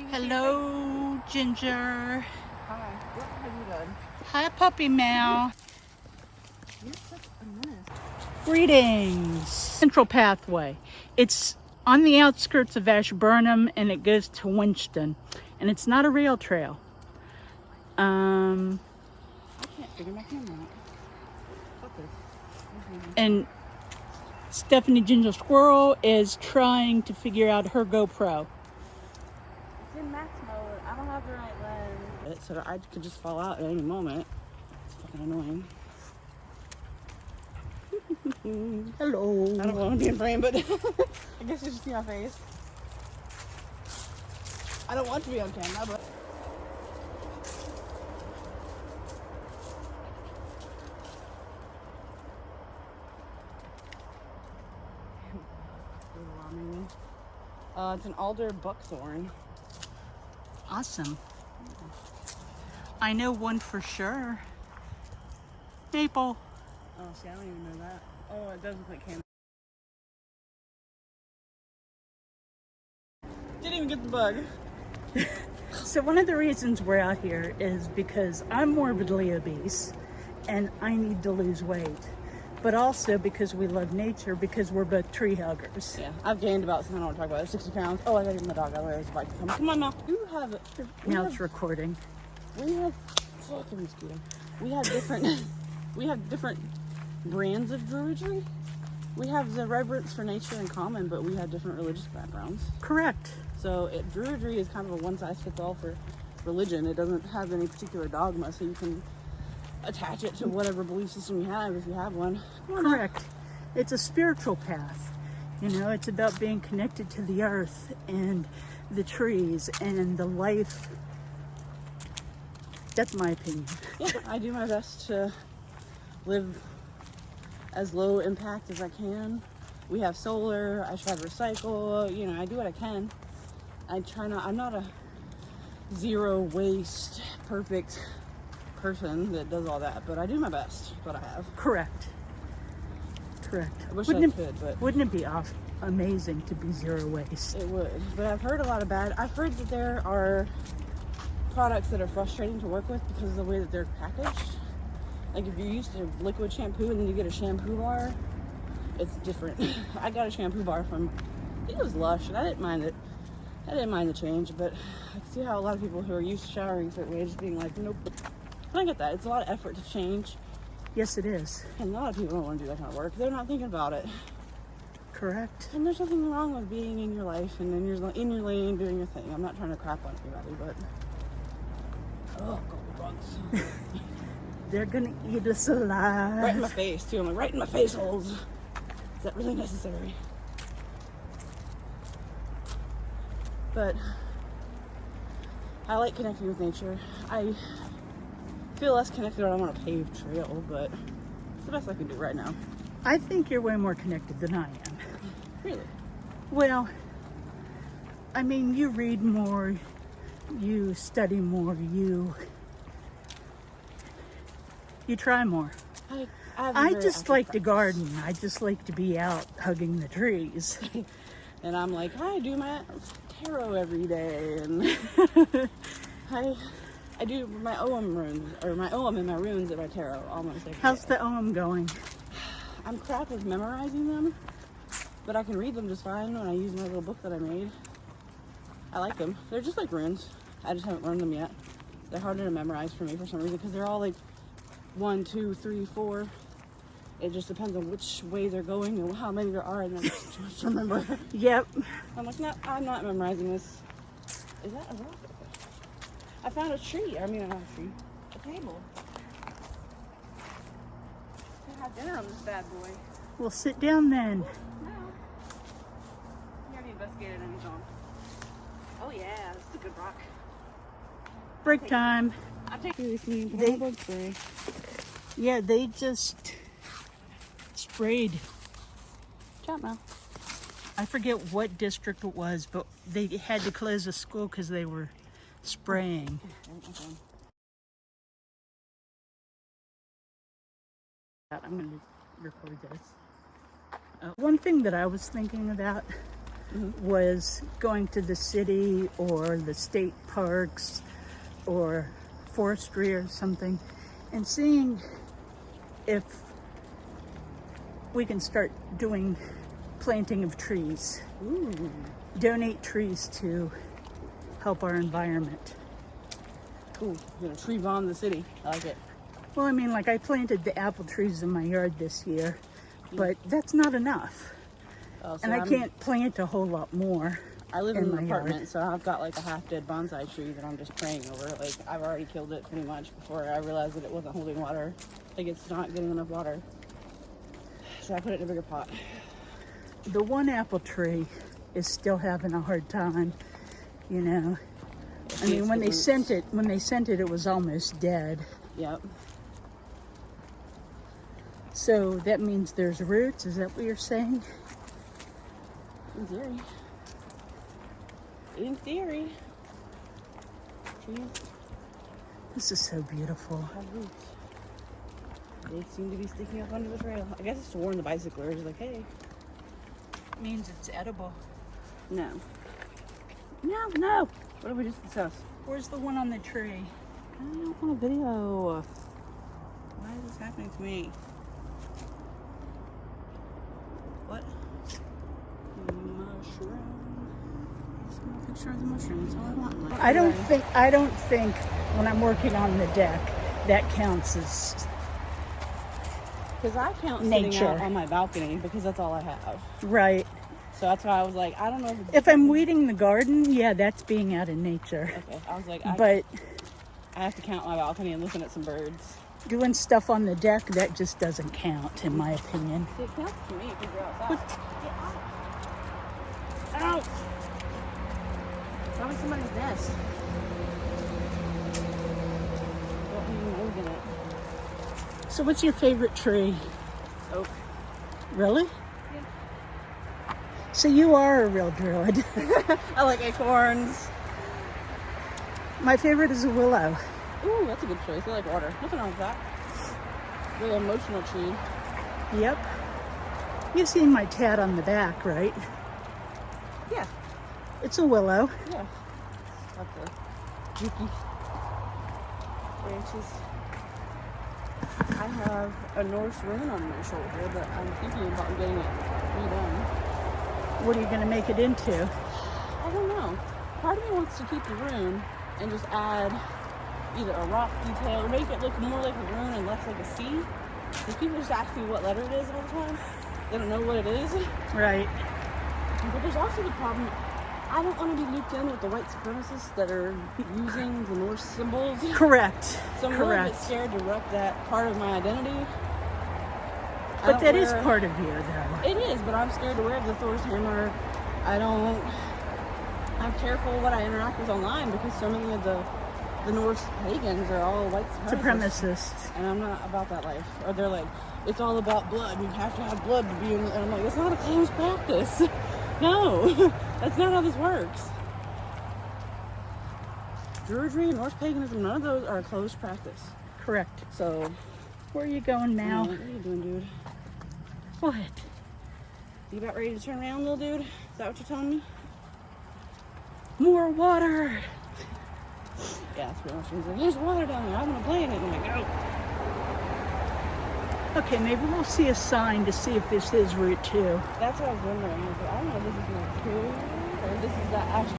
Hello, Ginger. Hi. What have you done? Hi, Puppy Mal. You're such a menace. Greetings. Central Pathway. It's on the outskirts of Ashburnham and it goes to Winston. And it's not a rail trail. I can't figure my camera out. Fuck this. And Stephanie Ginger Squirrel is trying to figure out her GoPro. It's in max mode. I don't have the right lens. So I could just fall out at any moment. It's fucking annoying. Hello. I don't want to be in frame, but I guess you should see my face. I don't want to be on camera, but... it's an alder buckthorn. Awesome. I know one for sure. Maple. Oh, see, I don't even know that. Oh, it does look like candy. Didn't even get the bug. So one of the reasons we're out here is because I'm morbidly obese and I need to lose weight. But also because we love nature, because we're both tree huggers. Yeah, I've gained about, I don't want to talk about it, 60 pounds. Oh, I gotta give my dog, otherwise the bike come. Come on now. It's recording. We have, fucking mosquito. We have different, we have different brands of druidry. We have the reverence for nature in common, but we have different religious backgrounds. Correct. So druidry is kind of a one-size-fits-all for religion. It doesn't have any particular dogma, so you can attach it to whatever belief system you have if you have one. Correct. It's a spiritual path. You know, it's about being connected to the earth and the trees and the life. That's my opinion. Yeah, I do my best to live as low impact as I can. We have solar, I try to recycle, you know, I do what I can. I'm not a zero waste, perfect person that does all that, but I do my best, what I have. Correct. I wish I could, but... Wouldn't it be amazing to be zero waste? It would, but I've heard a lot of I've heard that there are products that are frustrating to work with because of the way that they're packaged. Like if you're used to liquid shampoo and then you get a shampoo bar, it's different. I got a shampoo bar from, I think it was Lush, and I didn't mind it. I didn't mind the change, but I can see how a lot of people who are used to showering a certain way just being like, nope. And I get that. It's a lot of effort to change. Yes, it is. And a lot of people don't want to do that kind of work. They're not thinking about it. Correct. And there's nothing wrong with being in your life and in your lane doing your thing. I'm not trying to crap on anybody, but... Oh, gold bugs. They're gonna eat us alive. Right in my face, too. I'm like, right in my face holes. Is that really necessary? But I like connecting with nature. I feel less connected when I'm on a paved trail, but it's the best I can do right now. I think you're way more connected than I am. Really? Well, I mean, you read more, you study more, you try more. I just like to garden. I just like to be out hugging the trees. And I'm like, I do my tarot every day, and I do my OM runes, or my OM and my runes at my tarot almost every How's day. the OM going? I'm crap with memorizing them, but I can read them just fine when I use my little book that I made. I like them. They're just like runes. I just haven't learned them yet. They're harder to memorize for me for some reason, because they're all like 1, 2, 3, 4. It just depends on which way they're going and how many there are, and then it's too much to remember. Yep. I'm like, no, I'm not memorizing this. Is that a rock? I found a tree. I mean, not a tree. A table. We'll have dinner on this bad boy. We'll sit down then. No. You already investigated and he's on. Oh yeah, this is a good rock. Break time. I'll take you with me. They- spray. Yeah, they just sprayed. Chat now. I forget what district it was, but they had to close the school because they were spraying. I'm going to record this. One thing that I was thinking about was going to the city or the state parks or forestry or something and seeing if we can start doing planting of trees. Ooh. Donate trees to help our environment. Cool. You're gonna tree bomb the city. I like it. Well, I mean, like I planted the apple trees in my yard this year, but that's not enough. Oh, so And I can't plant a whole lot more. I live in in my an apartment, yard. so I've got like a half-dead bonsai tree that I'm just praying over. Like, I've already killed it pretty much before I realized that it wasn't holding water. Like, it's not getting enough water. So I put it in a bigger pot. The one apple tree is still having a hard time, you know. I mean, when they sent it, it was almost dead. Yep. So that means there's roots. Is that what you're saying? In theory. In theory. Trees This is so beautiful. have roots. They seem to be sticking up under the trail. I guess it's to warn the bicyclers, like, hey. It means it's edible. No. No! What did we just discuss? Where's the one on the tree? I don't want a video. Why is this happening to me? What? Mushroom. Just want a picture of the mushroom. That's all I want. Like, I don't think when I'm working on the deck that counts as because I count sitting nature. out on my balcony because that's all I have. right. So that's why I was like, I don't know If I'm weeding the garden, yeah, that's being out in nature. Okay, I was like, But I have to count my balcony and listen at some birds. doing stuff on the deck, that just doesn't count, in my opinion. See, it counts to me because you're outside. Get out! Probably somebody's nest. Don't even look in it. So what's your favorite tree? Oak. Really? So you are a real druid. I like acorns. My favorite is a willow. Ooh, that's a good choice. I like water. Nothing wrong with that. Really emotional tree. Yep. You've seen my tat on the back, right? Yeah. It's a willow. Yeah. Got the juky branches. I have a Norse rune on my shoulder, but I'm thinking about getting it redone. What are you going to make it into? I don't know. Part of me wants to keep the rune and just add either a rock detail or make it look more like a rune and less like a C. Because people just ask me what letter it is all the time. They don't know what it is. Right. But there's also the problem, I don't want to be looped in with the white supremacists that are using the Norse symbols. Correct. So I'm a little Correct. bit scared to wreck that part of my identity. But that is part of you, though. It is, but I'm scared to wear the Thor's hammer. I'm careful what I interact with online because so many of the Norse pagans are all white supremacists. Supremacists. And I'm not about that life. Or they're like, it's all about blood. You have to have blood to be in. And I'm like, it's not a closed practice. No, that's not how this works. Druidry and Norse paganism, none of those are a closed practice. Correct. So, Where are you going now? what are you doing, dude? What? You about ready to turn around, little dude? Is that what you're telling me? More water. Yeah, that's pretty much what he's like. There's water down there. I'm gonna play in it. I'm like, oh. Okay, maybe we'll see a sign to see if this is Route 2. That's what I was wondering. I was like, I don't know if this is Route 2 or if this is the